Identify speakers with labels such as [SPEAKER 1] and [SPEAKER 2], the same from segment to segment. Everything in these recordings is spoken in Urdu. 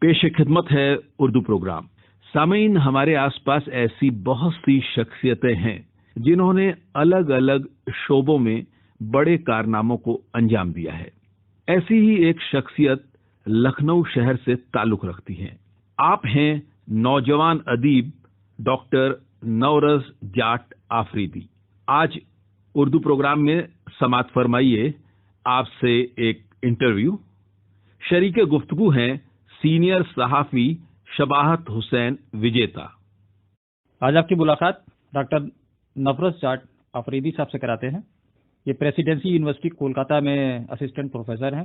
[SPEAKER 1] پیش خدمت ہے اردو پروگرام. سامعین، ہمارے آس پاس ایسی بہت سی شخصیتیں ہیں جنہوں نے الگ الگ شعبوں میں بڑے کارناموں کو انجام دیا ہے. ایسی ہی ایک شخصیت لکھنؤ شہر سے تعلق رکھتی ہے. آپ ہیں نوجوان ادیب ڈاکٹر نورز جاٹ آفریدی. آج اردو پروگرام میں سماعت فرمائیے آپ سے ایک انٹرویو. شریک گفتگو ہیں سینئر صحافی شباہت حسین وجیتا.
[SPEAKER 2] آج آپ کی ملاقات ڈاکٹر نورز جاٹ آفریدی صاحب سے کراتے ہیں. یہ پریسیڈنسی یونیورسٹی کولکاتہ میں اسسٹنٹ پروفیسر ہیں.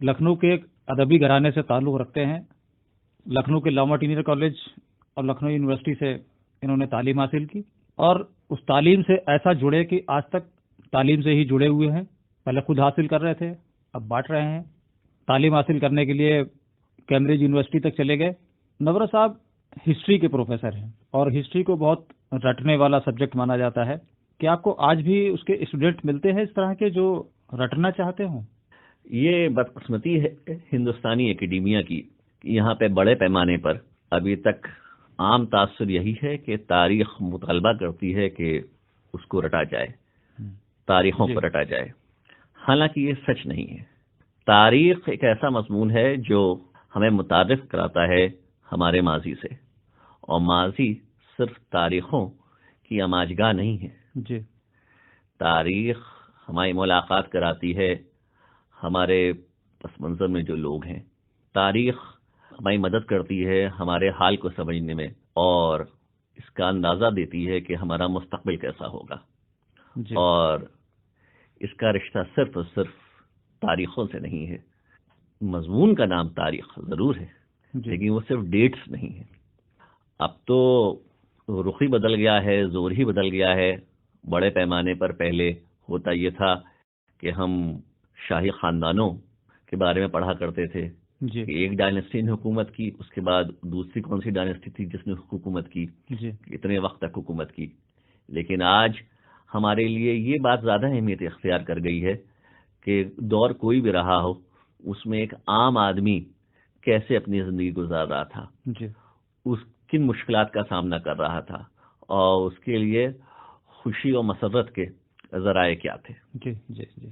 [SPEAKER 2] لکھنؤ کے ایک ادبی گھرانے سے تعلق رکھتے ہیں. لکھنؤ کے لاما ٹینر کالج اور لکھنؤ یونیورسٹی سے انہوں نے تعلیم حاصل کی اور اس تعلیم سے ایسا جڑے کہ آج تک تعلیم سے ہی جڑے ہوئے ہیں. پہلے خود حاصل کر رہے تھے، اب بانٹ رہے ہیں. تعلیم حاصل کرنے کے لیے کیمبرج یونیورسٹی تک چلے گئے. نورز صاحب ہسٹری کے پروفیسر ہیں اور ہسٹری کو بہت رٹنے والا سبجیکٹ مانا جاتا ہے. کیا آپ کو آج بھی اس کے اسٹوڈنٹ ملتے ہیں اس طرح کے جو رٹنا چاہتے ہوں؟
[SPEAKER 3] یہ بدقسمتی ہے ہندوستانی اکیڈیمیا کی. یہاں پہ بڑے پیمانے پر ابھی تک عام تاثر یہی ہے کہ تاریخ مطالبہ کرتی ہے کہ اس کو رٹا جائے، تاریخوں کو رٹا جائے. حالانکہ یہ سچ نہیں ہے. تاریخ ایک ایسا مضمون ہے جو ہمیں متعارف کراتا ہے ہمارے ماضی سے، اور ماضی صرف تاریخوں کی آماجگاہ نہیں ہے.
[SPEAKER 2] جی،
[SPEAKER 3] تاریخ ہماری ملاقات کراتی ہے ہمارے پس منظر میں جو لوگ ہیں. تاریخ ہماری مدد کرتی ہے ہمارے حال کو سمجھنے میں اور اس کا اندازہ دیتی ہے کہ ہمارا مستقبل کیسا ہوگا.
[SPEAKER 2] جی.
[SPEAKER 3] اور اس کا رشتہ صرف اور صرف تاریخوں سے نہیں ہے. مضمون کا نام تاریخ ضرور ہے، لیکن وہ صرف ڈیٹس نہیں ہے. اب تو رخ ہی بدل گیا ہے، زور ہی بدل گیا ہے. بڑے پیمانے پر پہلے ہوتا یہ تھا کہ ہم شاہی خاندانوں کے بارے میں پڑھا کرتے تھے کہ ایک ڈائنیسٹی نے حکومت کی، اس کے بعد دوسری کون سی ڈائنیسٹی تھی جس نے حکومت کی، اتنے وقت تک حکومت کی. لیکن آج ہمارے لیے یہ بات زیادہ اہمیت اختیار کر گئی ہے کہ دور کوئی بھی رہا ہو، اس میں ایک عام آدمی کیسے اپنی زندگی گزار رہا تھا، اس کن مشکلات کا سامنا کر رہا تھا، اور اس کے لیے خوشی اور مسرت کے ذرائع کیا تھے.
[SPEAKER 2] جی جی جی.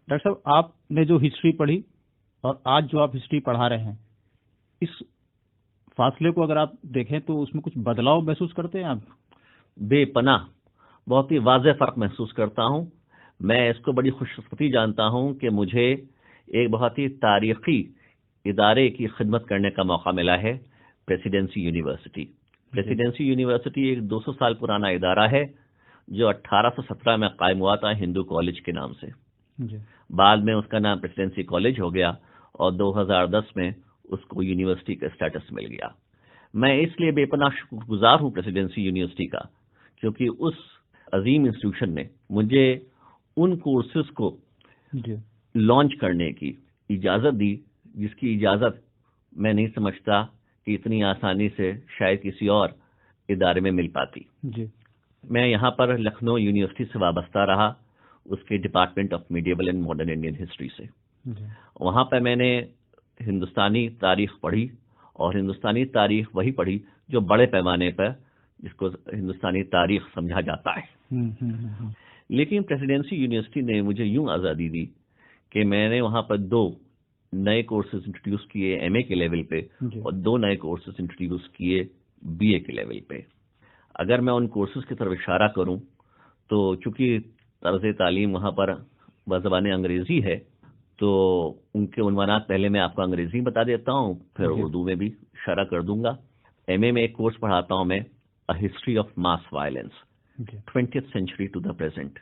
[SPEAKER 2] ڈاکٹر صاحب، آپ نے جو ہسٹری پڑھی اور آج جو آپ ہسٹری پڑھا رہے ہیں، اس فاصلے کو اگر آپ دیکھیں تو اس میں کچھ بدلاؤ محسوس کرتے ہیں آپ؟
[SPEAKER 3] بے پناہ بہت ہی واضح فرق محسوس کرتا ہوں. میں اس کو بڑی خوش قسمتی جانتا ہوں کہ مجھے ایک بہت ہی تاریخی ادارے کی خدمت کرنے کا موقع ملا ہے، پریسیڈنسی یونیورسٹی. پریسیڈنسی یونیورسٹی ایک 200 سال پرانا ادارہ ہے جو 1817 میں قائم ہوا تھا ہندو کالج کے نام سے. بعد میں اس کا نام پریسیڈنسی کالج ہو گیا اور 2010 میں اس کو یونیورسٹی کا اسٹیٹس مل گیا. میں اس لیے بے پناہ شکر گزار ہوں پریسیڈنسی یونیورسٹی کا، کیونکہ اس عظیم انسٹیٹیوشن نے مجھے ان کورسز کو لانچ کرنے کی اجازت دی جس کی اجازت میں نہیں سمجھتا کہ اتنی آسانی سے شاید کسی اور ادارے میں مل پاتی. میں یہاں پر لکھنؤ یونیورسٹی سے وابستہ رہا، اس کے department of medieval and modern Indian history سے. وہاں پہ میں نے ہندوستانی تاریخ پڑھی، اور ہندوستانی تاریخ وہی پڑھی جو بڑے پیمانے پر جس کو ہندوستانی تاریخ سمجھا جاتا ہے. لیکن پریسیڈنسی یونیورسٹی نے مجھے یوں آزادی دی کہ میں نے وہاں پر 2 نئے کورسز انٹروڈیوس کیے ایم اے کے لیول پہ، اور 2 نئے کورسز انٹروڈیوس کیے بی اے کے لیول پہ. اگر میں ان کورسز کی طرف اشارہ کروں تو چونکہ طرز تعلیم وہاں پر بزبان انگریزی ہے، تو ان کے عنوانات پہلے میں آپ کو انگریزی بتا دیتا ہوں، پھر اردو میں بھی اشارہ کر دوں گا. ایم اے میں ایک کورس پڑھاتا ہوں میں، history of mass violence 20th century to the present,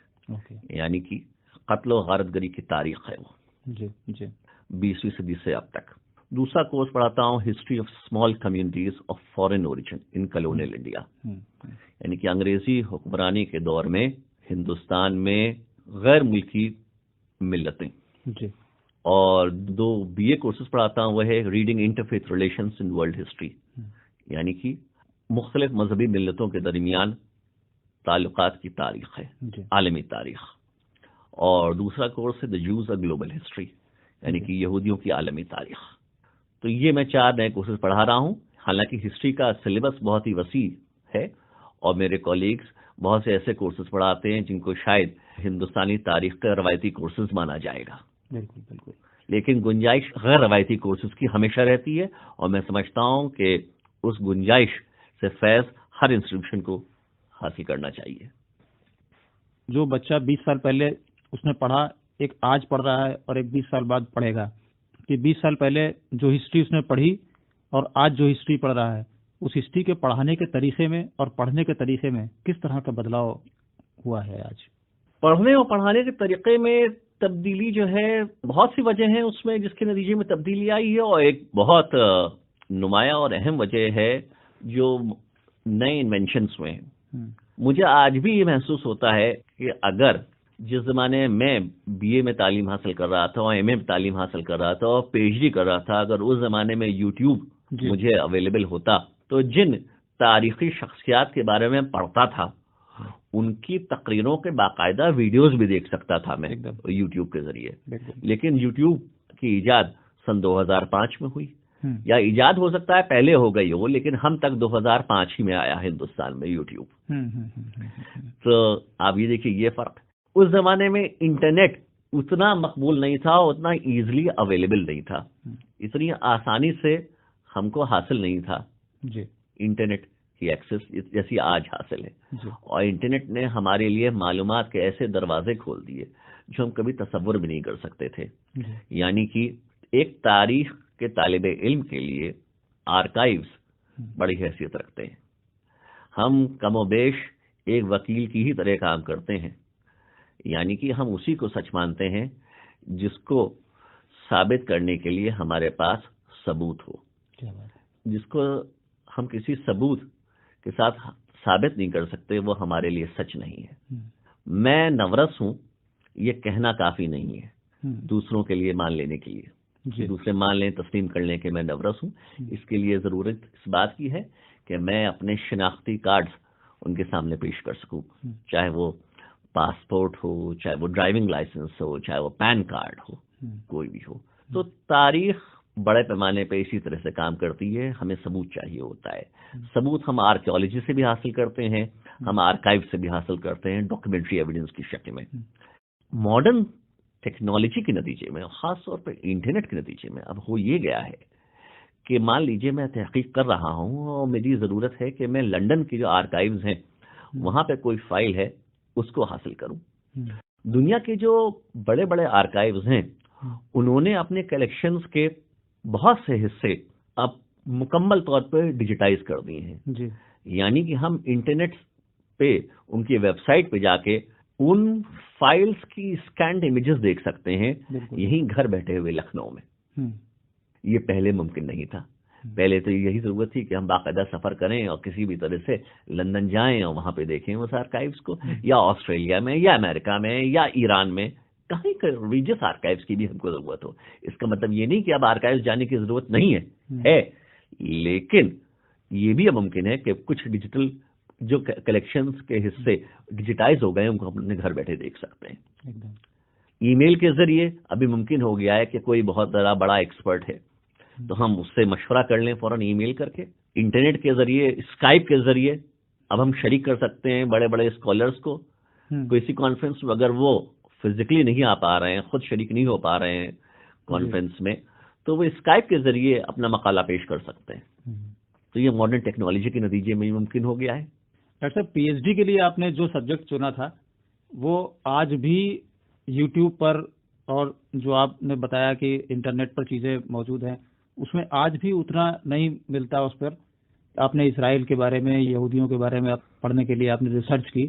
[SPEAKER 3] یعنی کہ قتل و غارت گری کی تاریخ ہے وہ 20ویں صدی سے اب تک. دوسرا کورس پڑھاتا ہوں history of small communities of foreign origin in colonial India, یعنی کہ انگریزی حکمرانی کے دور میں ہندوستان میں غیر ملکی ملتیں. اور 2 بی اے کورسز پڑھاتا ہوں، وہ ہے reading interfaith relations in world history, یعنی کہ مختلف مذہبی ملتوں کے درمیان تعلقات کی تاریخ ہے، عالمی تاریخ. اور دوسرا کورس ہے دا جوز اے گلوبل ہسٹری، یعنی کہ یہودیوں کی عالمی تاریخ. تو یہ میں 4 نئے کورسز پڑھا رہا ہوں. حالانکہ ہسٹری کا سلیبس بہت ہی وسیع ہے اور میرے کولیگز بہت سے ایسے کورسز پڑھاتے ہیں جن کو شاید ہندوستانی تاریخ کا روایتی کورسز مانا جائے گا.
[SPEAKER 2] بالکل بالکل.
[SPEAKER 3] لیکن گنجائش غیر روایتی کورسز کی ہمیشہ رہتی ہے اور میں سمجھتا ہوں کہ اس گنجائش سے فیض ہر انسٹیٹیوشن کو حاصل کرنا چاہیے.
[SPEAKER 2] جو بچہ 20 سال پہلے اس نے پڑھا، ایک آج پڑھ رہا ہے اور ایک 20 سال بعد پڑھے گا، کہ 20 سال پہلے جو ہسٹری اس نے پڑھی اور آج جو ہسٹری پڑھ رہا ہے، اس ہسٹری کے پڑھانے کے طریقے میں اور پڑھنے کے طریقے میں کس طرح کا بدلاؤ ہوا ہے آج؟
[SPEAKER 3] پڑھنے اور پڑھانے کے طریقے میں تبدیلی جو ہے بہت سی وجہ ہیں اس میں جس کے نتیجے میں تبدیلی آئی ہے، اور ایک بہت نمایاں اور اہم وجہ ہے جو نئے انوینشنز ہوئے ہیں. مجھے آج بھی یہ محسوس ہوتا ہے کہ اگر جس زمانے میں بی اے میں تعلیم حاصل کر رہا تھا اور ایم اے میں تعلیم حاصل کر رہا تھا اور پی ایچ ڈی کر رہا تھا، اگر اس زمانے میں یوٹیوب مجھے اویلیبل ہوتا تو جن تاریخی شخصیات کے بارے میں پڑھتا تھا ان کی تقریروں کے باقاعدہ ویڈیوز بھی دیکھ سکتا تھا میں یوٹیوب کے ذریعے. لیکن یوٹیوب کی ایجاد سن 2005 میں ہوئی، یا ایجاد ہو سکتا ہے پہلے ہو گئی ہو، لیکن ہم تک 2005 ہی میں آیا ہندوستان میں یوٹیوب. تو آپ یہ دیکھیے یہ فرق. اس زمانے میں انٹرنیٹ اتنا مقبول نہیں تھا، اتنا ایزلی اویلیبل نہیں تھا، اتنی آسانی سے ہم کو حاصل نہیں تھا انٹرنیٹ کی ایکسس جیسی آج حاصل ہے. اور انٹرنیٹ نے ہمارے لیے معلومات کے ایسے دروازے کھول دیے جو ہم کبھی تصور بھی نہیں کر سکتے تھے. یعنی کہ ایک تاریخ کے طالب علم کے لیے آرکائیوز بڑی حیثیت رکھتے ہیں. ہم کم و بیش ایک وکیل کی ہی طرح کام کرتے ہیں، یعنی کہ ہم اسی کو سچ مانتے ہیں جس کو ثابت کرنے کے لیے ہمارے پاس ثبوت ہو. جس کو ہم کسی ثبوت کے ساتھ ثابت نہیں کر سکتے وہ ہمارے لیے سچ نہیں ہے. میں نورس ہوں یہ کہنا کافی نہیں ہے دوسروں کے لیے مان لینے کے لیے، دوسرے مان لیں تسلیم کر لیں کہ میں نورس ہوں. اس کے لیے ضرورت اس بات کی ہے کہ میں اپنے شناختی کارڈز ان کے سامنے پیش کر سکوں، چاہے وہ پاسپورٹ ہو، چاہے وہ ڈرائیونگ لائسنس ہو، چاہے وہ پین کارڈ ہو، کوئی بھی ہو. تو تاریخ بڑے پیمانے پہ اسی طرح سے کام کرتی ہے. ہمیں ثبوت چاہیے ہوتا ہے. ثبوت ہم آرکیالوجی سے بھی حاصل کرتے ہیں، ہم آرکائیو سے بھی حاصل کرتے ہیں ڈاکیومنٹری ایویڈنس کی شکل میں. ماڈرن ٹیکنالوجی کے نتیجے میں، خاص طور پہ انٹرنیٹ کے نتیجے میں اب ہو یہ گیا ہے کہ مان لیجئے میں تحقیق کر رہا ہوں اور میری ضرورت ہے کہ میں لنڈن کی جو آرکائیوز ہیں وہاں پہ کوئی فائل ہے اس کو حاصل کروں. دنیا کے جو بڑے بڑے آرکائیوز ہیں انہوں نے اپنے کلیکشنز کے بہت سے حصے اب مکمل طور پہ ڈیجیٹائز کر دیے ہیں. یعنی کہ ہم انٹرنیٹ پہ ان کی ویب سائٹ پہ جا کے ان فائلز کی اسکینڈ امیجز دیکھ سکتے ہیں یہیں گھر بیٹھے ہوئے لکھنؤ میں. یہ پہلے ممکن نہیں تھا. پہلے تو یہی ضرورت تھی کہ ہم باقاعدہ سفر کریں اور کسی بھی طرح سے لندن جائیں اور وہاں پہ دیکھیں اس آرکائیوز کو، یا آسٹریلیا میں یا امریکہ میں یا ایران میں کہیں ریلیجس آرکائیوز کی بھی ہم کو ضرورت ہو. اس کا مطلب یہ نہیں کہ اب آرکائیوز جانے کی ضرورت نہیں ہے، لیکن یہ بھی ممکن ہے کہ کچھ ڈیجیٹل جو کلیکشنز کے حصے ڈیجیٹائز ہو گئے ان کو ہم اپنے گھر بیٹھے دیکھ سکتے ہیں. ای میل کے ذریعے ابھی ممکن ہو گیا ہے کہ کوئی بہت بڑا ایکسپرٹ ہے تو ہم اس سے مشورہ کر لیں فوراً ای میل کر کے. انٹرنیٹ کے ذریعے، اسکائپ کے ذریعے اب ہم شریک کر سکتے ہیں بڑے بڑے اسکالرس کو. کسی کانفرنس میں اگر وہ فزیکلی نہیں آ پا رہے ہیں، خود شریک نہیں ہو پا رہے ہیں کانفرنس میں، تو وہ اسکائپ کے ذریعے اپنا مقالہ پیش کر سکتے ہیں. تو یہ ماڈرن ٹیکنالوجی کے نتیجے میں ممکن ہو گیا ہے.
[SPEAKER 2] ڈاکٹر صاحب، پی ایچ ڈی کے لیے آپ نے جو سبجیکٹ چنا تھا وہ آج بھی یوٹیوب پر، اور جو آپ نے بتایا کہ انٹرنیٹ پر چیزیں موجود ہیں، اس میں آج بھی اتنا نہیں ملتا. اس پر آپ نے اسرائیل کے بارے میں، یہودیوں کے بارے میں پڑھنے کے لیے آپ نے ریسرچ کی،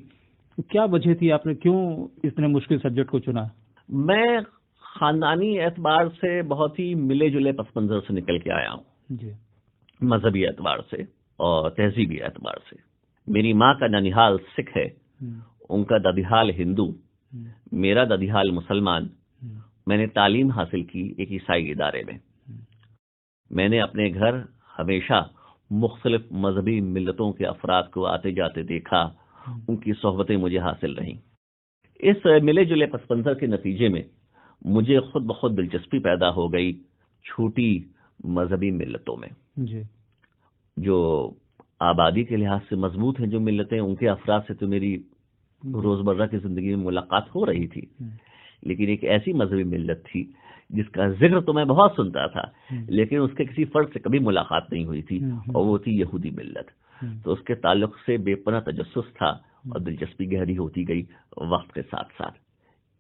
[SPEAKER 2] تو کیا وجہ تھی؟ آپ نے کیوں اتنے مشکل سبجیکٹ کو چنا؟
[SPEAKER 3] میں خاندانی اعتبار سے بہت ہی ملے جلے پس منظر سے نکل کے آیا ہوں، مذہبی اعتبار سے اور تہذیبی اعتبار سے. میری ماں کا ننیحال سکھ ہے، ان کا ددیحال ہندو، میرا ددیحال مسلمان. میں نے تعلیم حاصل کی ایک عیسائی ادارے میں. میں نے اپنے گھر ہمیشہ مختلف مذہبی ملتوں کے افراد کو آتے جاتے دیکھا، ان کی صحبتیں مجھے حاصل رہیں. اس ملے جلے پس منظر کے نتیجے میں مجھے خود بخود دلچسپی پیدا ہو گئی چھوٹی مذہبی ملتوں میں
[SPEAKER 2] جی
[SPEAKER 3] جو آبادی کے لحاظ سے مضبوط ہیں جو ملتیں، ان کے افراد سے تو میری روزمرہ کی زندگی میں ملاقات ہو رہی تھی، لیکن ایک ایسی مذہبی ملت تھی جس کا ذکر تو میں بہت سنتا تھا لیکن اس کے کسی فرد سے کبھی ملاقات نہیں ہوئی تھی، اور وہ تھی یہودی ملت. تو اس کے تعلق سے بے پناہ تجسس تھا اور دلچسپی گہری ہوتی گئی وقت کے ساتھ ساتھ.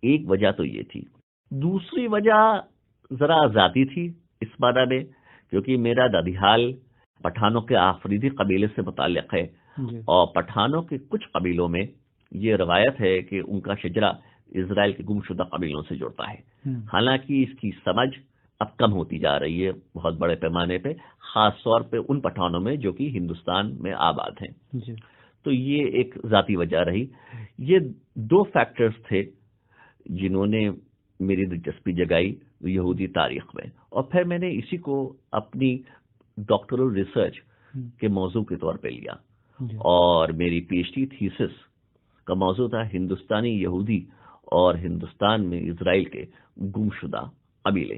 [SPEAKER 3] ایک وجہ تو یہ تھی. دوسری وجہ ذرا ذاتی تھی اس معنی میں کیونکہ میرا دادیحال پٹھانوں کے آفریدی قبیلے سے متعلق ہے، اور پٹھانوں کے کچھ قبیلوں میں یہ روایت ہے کہ ان کا شجرہ اسرائیل کے گم شدہ قبیلوں سے جڑتا ہے. حالانکہ اس کی سمجھ اب کم ہوتی جا رہی ہے بہت بڑے پیمانے پہ، خاص طور پہ ان پٹھانوں میں جو کہ ہندوستان میں آباد ہیں. تو یہ ایک ذاتی وجہ رہی. یہ دو فیکٹرز تھے جنہوں نے میری دلچسپی جگائی یہودی تاریخ میں، اور پھر میں نے اسی کو اپنی ڈاکٹرل ریسرچ کے موضوع کے طور پہ لیا، اور میری پی ایچ ڈی تھیسس کا موضوع تھا ہندوستانی یہودی اور ہندوستان میں اسرائیل کے گم شدہ قبیلے.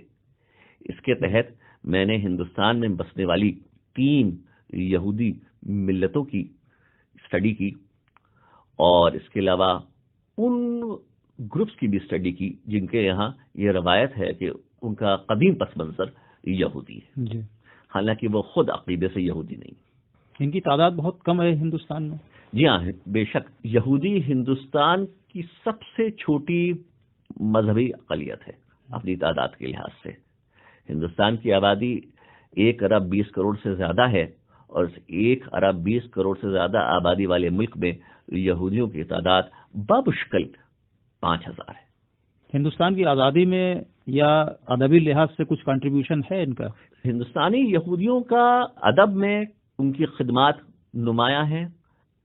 [SPEAKER 3] اس کے تحت میں نے ہندوستان میں بسنے والی 3 یہودی ملتوں کی اسٹڈی کی، اور اس کے علاوہ ان گروپس کی بھی اسٹڈی کی جن کے یہاں یہ روایت ہے کہ ان کا قدیم پس منظر یہودی ہے، حالانکہ وہ خود عقیدے سے یہودی نہیں.
[SPEAKER 2] ان کی تعداد بہت کم ہے ہندوستان میں.
[SPEAKER 3] جی ہاں، بے شک. یہودی ہندوستان کی سب سے چھوٹی مذہبی اقلیت ہے اپنی تعداد کے لحاظ سے. ہندوستان کی آبادی 1 ارب 20 کروڑ سے زیادہ ہے، اور 1 ارب 20 کروڑ سے زیادہ آبادی والے ملک میں یہودیوں کی تعداد بمشکل 5000 ہے.
[SPEAKER 2] ہندوستان کی آزادی میں یا ادبی لحاظ سے کچھ کنٹریبیوشن ہے ان کا؟
[SPEAKER 3] ہندوستانی یہودیوں کا ادب میں ان کی خدمات نمایاں ہیں.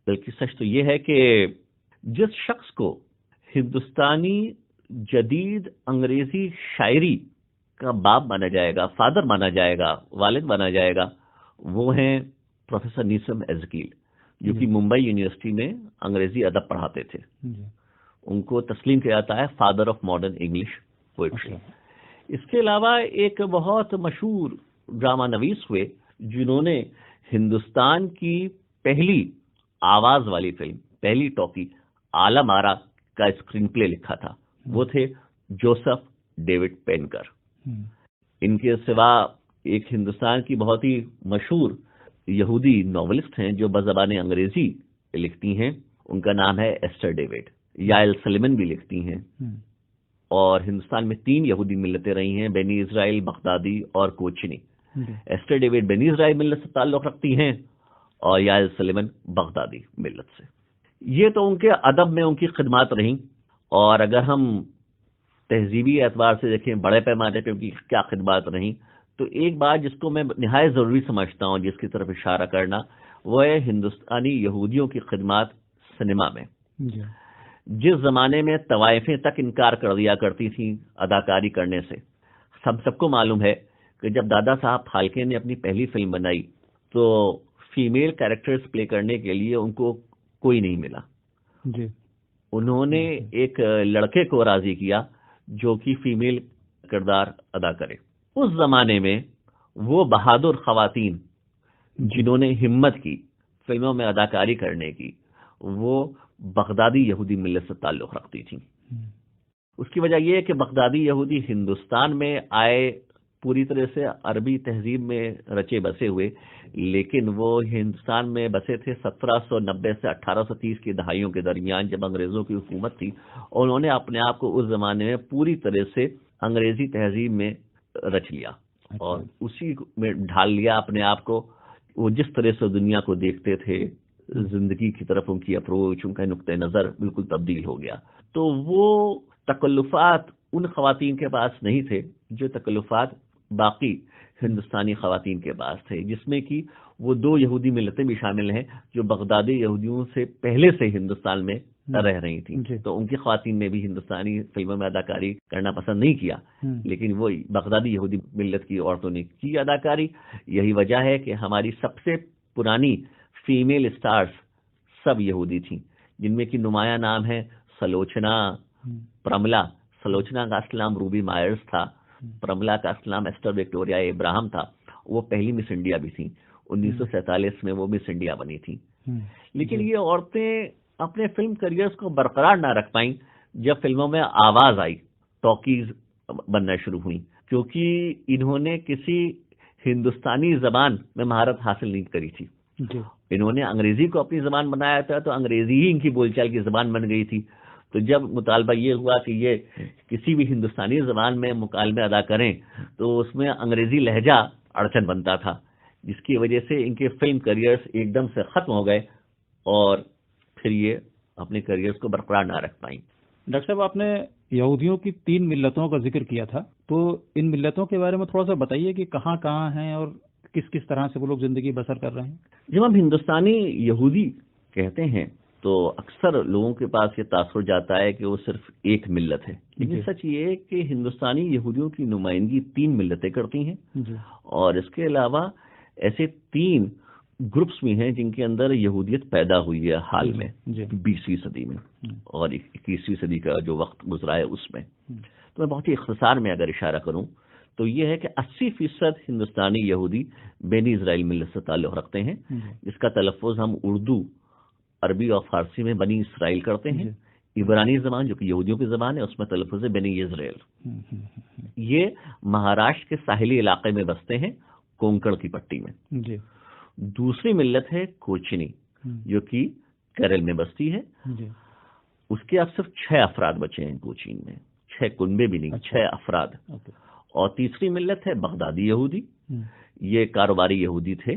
[SPEAKER 3] بلکہ سچ تو یہ ہے کہ جس شخص کو ہندوستانی جدید انگریزی شاعری کا باپ مانا جائے گا، فادر مانا جائے گا، والد مانا جائے گا، وہ ہیں پروفیسر نیسم ایزکیل، جو کہ ممبئی یونیورسٹی میں انگریزی ادب پڑھاتے تھے. ان کو تسلیم کیا جاتا ہے father of modern English poetry. اس کے علاوہ ایک بہت مشہور ڈرامہ نویس ہوئے جنہوں نے ہندوستان کی پہلی آواز والی فلم، پہلی ٹاکی عالم آرا کا اسکرین پلے لکھا تھا. وہ تھے جوسف ڈیوڈ پینکر. ان کے سوا ایک ہندوستان کی بہت ہی مشہور یہودی ناولسٹ ہیں جو بزبان انگریزی لکھتی ہیں، ان کا نام ہے ایسٹر ڈیوڈ. یائل سلیمن بھی لکھتی ہیں. اور ہندوستان میں 3 یہودی ملتیں رہی ہیں، بنی اسرائیل، بغدادی اور کوچنی. ایسٹر ڈیوڈ بنی اسرائیل ملت سے تعلق رکھتی ہیں اور یائل سلیمن بغدادی ملت سے. یہ تو ان کے ادب میں ان کی خدمات رہیں. اور اگر ہم تہذیبی اعتبار سے دیکھیں بڑے پیمانے پہ ان کی کیا خدمات رہیں، تو ایک بات جس کو میں نہایت ضروری سمجھتا ہوں جس کی طرف اشارہ کرنا، وہ ہے ہندوستانی یہودیوں کی خدمات سنیما میں. جس زمانے میں طوائفیں تک انکار کر دیا کرتی تھیں اداکاری کرنے سے، ہم سب کو معلوم ہے کہ جب دادا صاحب پھالکے نے اپنی پہلی فلم بنائی تو فیمیل کیریکٹرز پلے کرنے کے لیے ان کو کوئی نہیں ملا. انہوں نے ایک لڑکے کو راضی کیا جو کہ فیمیل کردار ادا کرے. اس زمانے میں وہ بہادر خواتین جنہوں نے ہمت کی فلموں میں اداکاری کرنے کی، وہ بغدادی یہودی ملت سے تعلق رکھتی تھیں. اس کی وجہ یہ ہے کہ بغدادی یہودی ہندوستان میں آئے پوری طرح سے عربی تہذیب میں رچے بسے ہوئے، لیکن وہ ہندوستان میں بسے تھے 1790 سے 1830 کی دہائیوں کے درمیان جب انگریزوں کی حکومت تھی، اور انہوں نے اپنے آپ کو اس زمانے میں پوری طرح سے انگریزی تہذیب میں رچ لیا اور اسی میں ڈھال لیا اپنے آپ کو. وہ جس طرح سے دنیا کو دیکھتے تھے، زندگی کی طرف ان کی اپروچ، ان کا نقطہ نظر بالکل تبدیل ہو گیا. تو وہ تکلفات ان خواتین کے پاس نہیں تھے جو تکلفات باقی ہندوستانی خواتین کے پاس تھے، جس میں کہ وہ 2 یہودی ملتیں بھی شامل ہیں جو بغدادی یہودیوں سے پہلے سے ہندوستان میں رہ رہی تھیں. تو ان کی خواتین نے بھی ہندوستانی فلموں میں اداکاری کرنا پسند نہیں کیا، لیکن وہ بغدادی یہودی ملت کی عورتوں نے کی اداکاری. یہی وجہ ہے کہ ہماری سب سے پرانی فیمیل اسٹارز سب یہودی تھیں، جن میں کی نمایاں نام ہے سلوچنا، پرملا. سلوچنا کا اصل نام روبی مائرز تھا، پرملا کا اصل نام ایسٹر وکٹوریا ابراہم تھا، وہ پہلی مس انڈیا بھی تھیں. 1947 میں وہ مس انڈیا بنی تھی. لیکن یہ عورتیں اپنے فلم کریئرز کو برقرار نہ رکھ پائیں جب فلموں میں آواز آئی، ٹاکیز بننا شروع ہوئی، کیونکہ انہوں نے کسی ہندوستانی زبان میں مہارت حاصل نہیں کری تھی. انہوں نے انگریزی کو اپنی زبان بنایا تھا تو انگریزی ہی ان کی بول چال کی زبان بن گئی تھی. تو جب مطالبہ یہ ہوا کہ یہ کسی بھی ہندوستانی زبان میں مکالمے ادا کریں تو اس میں انگریزی لہجہ اڑچن بنتا تھا، جس کی وجہ سے ان کے فلم کریئرز ایک دم سے ختم ہو گئے اور پھر یہ اپنے کریئرز کو برقرار نہ رکھ پائیں.
[SPEAKER 2] ڈاکٹر صاحب، آپ نے یہودیوں کی 3 ملتوں کا ذکر کیا تھا، تو ان ملتوں کے بارے میں تھوڑا سا بتائیے کہ کہاں کہاں ہیں اور کس کس طرح سے وہ لوگ زندگی بسر کر رہے ہیں.
[SPEAKER 3] جب ہم ہندوستانی یہودی کہتے ہیں تو اکثر لوگوں کے پاس یہ تاثر جاتا ہے کہ وہ صرف ایک ملت ہے، لیکن سچ یہ ہے کہ ہندوستانی یہودیوں کی نمائندگی 3 ملتیں کرتی ہیں. اور اس کے علاوہ ایسے 3 گروپس بھی ہیں جن کے اندر یہودیت پیدا ہوئی ہے حال میں 20ویں صدی میں اور 21ویں صدی کا جو وقت گزرا ہے اس میں. تو میں بہت ہی اختصار میں اگر اشارہ کروں تو یہ ہے کہ 80% ہندوستانی یہودی بنی اسرائیل ملت سے تعلق رکھتے ہیں، جس کا تلفظ ہم اردو، عربی اور فارسی میں بنی اسرائیل کرتے ہیں. عبرانی زبان جو کہ یہودیوں کی زبان ہے اس میں تلفظ ہے بنی اسرائیل. یہ مہاراشٹر کے ساحلی علاقے میں بستے ہیں، کونکڑ کی پٹی میں. دوسری ملت ہے کوچنی جو کہ کیرل میں بستی ہے. اس کے اب صرف 6 افراد بچے ہیں کوچین میں، 6 کنبے بھی نہیں، 6 افراد. اور تیسری ملت ہے بغدادی یہودی. یہ کاروباری یہودی تھے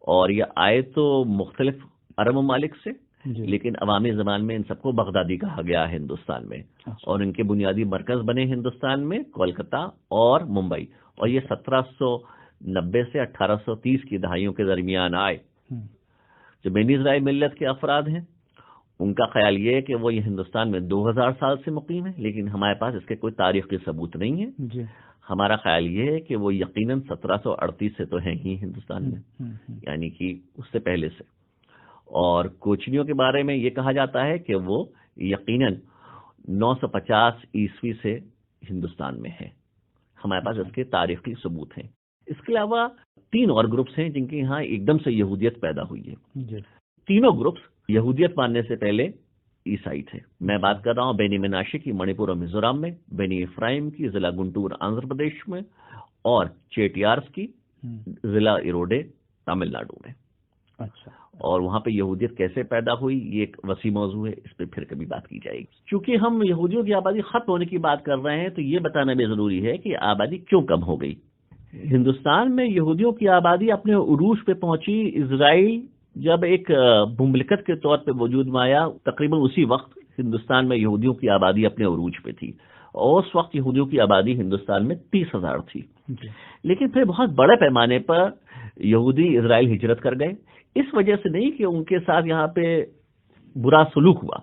[SPEAKER 3] اور یہ آئے تو مختلف عرب ممالک سے، لیکن عوامی زبان میں ان سب کو بغدادی کہا گیا ہے ہندوستان میں. اور ان کے بنیادی مرکز بنے ہندوستان میں کولکتہ اور ممبئی. اور یہ 1790 سے 1830 کی دہائیوں کے درمیان آئے. جو بنی اسرائیل ملت کے افراد ہیں ان کا خیال یہ ہے کہ وہ یہ ہندوستان میں 2000 سال سے مقیم ہے، لیکن ہمارے پاس اس کے کوئی تاریخی ثبوت نہیں ہے. ہمارا خیال یہ ہے کہ وہ یقیناً 1738 سے تو ہیں ہی ہندوستان میں، یعنی کہ اس سے پہلے سے. اور کوچنیوں کے بارے میں یہ کہا جاتا ہے کہ وہ یقیناً 950 عیسوی سے ہندوستان میں ہے. ہمارے پاس اس کے تاریخی ثبوت ہیں. اس کے علاوہ 3 اور گروپس ہیں جن کے یہاں ایک دم سے یہودیت پیدا ہوئی ہے. تینوں گروپس یہودیت ماننے سے پہلے عیسائی تھے. میں بات کر رہا ہوں بینی مناشے کی منی پور اور میزورام میں، بینی افرائم کی ضلع گنٹور آندھرا پردیش میں، اور چیٹیارس کی ضلع ایروڈے تمل ناڈو میں. اور وہاں پہ یہودیت کیسے پیدا ہوئی یہ ایک وسیع موضوع ہے، اس پہ پھر کبھی بات کی جائے گی. چونکہ ہم یہودیوں کی آبادی ختم ہونے کی بات کر رہے ہیں تو یہ بتانا بھی ضروری ہے کہ آبادی کیوں کم ہو گئی. ہندوستان میں یہودیوں کی آبادی اپنے عروج پہ پہنچی اسرائیل جب ایک مملکت کے طور پہ وجود میں آیا. تقریباً اسی وقت ہندوستان میں یہودیوں کی آبادی اپنے عروج پہ تھی اور اس وقت یہودیوں کی آبادی ہندوستان میں 30,000 تھی. لیکن پھر بہت بڑے پیمانے پر یہودی اسرائیل ہجرت کر گئے. اس وجہ سے نہیں کہ ان کے ساتھ یہاں پہ برا سلوک ہوا،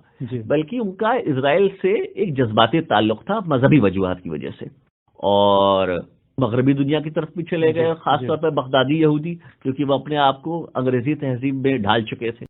[SPEAKER 3] بلکہ ان کا اسرائیل سے ایک جذباتی تعلق تھا مذہبی وجوہات کی وجہ سے. اور مغربی دنیا کی طرف بھی چلے گئے، خاص طور پر بغدادی یہودی، کیونکہ وہ اپنے آپ کو انگریزی تہذیب میں ڈھال چکے تھے.